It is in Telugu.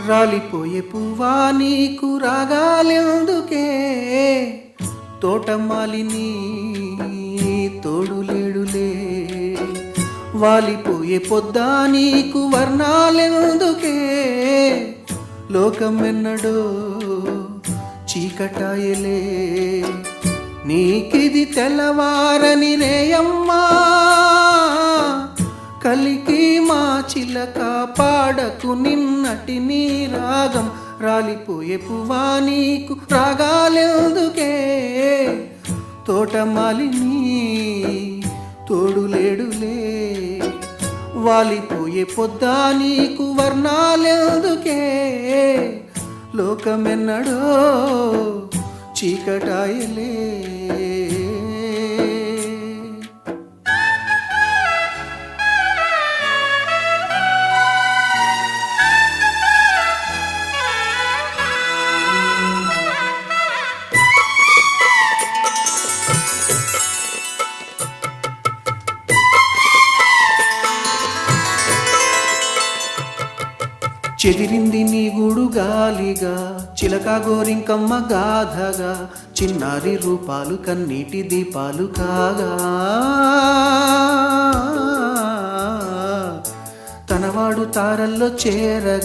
రాలిపోయే పువ్వా నీకు రాగాలెందుకే, తోటమాలిని తోడులేడులే. వాలిపోయే పొద్దా నీకు వర్ణాలెందుకే, లోకమెన్నడో చీకటాయలే. నీకిది తెల్లవారని రేయమ్మా, కలికి మా చిలక పాడకు నిన్నటి నీ రాగం. రాలిపోయే పువ్వా నీకు రాగాలెందుకే, తోటమాలిని తోడులేడులే. వాలిపోయే పొద్దా నీకు వర్ణాలెందుకే, లోకమెన్నడో చీకటాయలే. చెదిరింది నీ గూడు గాలిగా, చిలక గోరింకమ్మ గాథగా, చిన్నారి రూపాలు కన్నీటి దీపాలు కాగా. తనవాడు తారల్లో చేరగా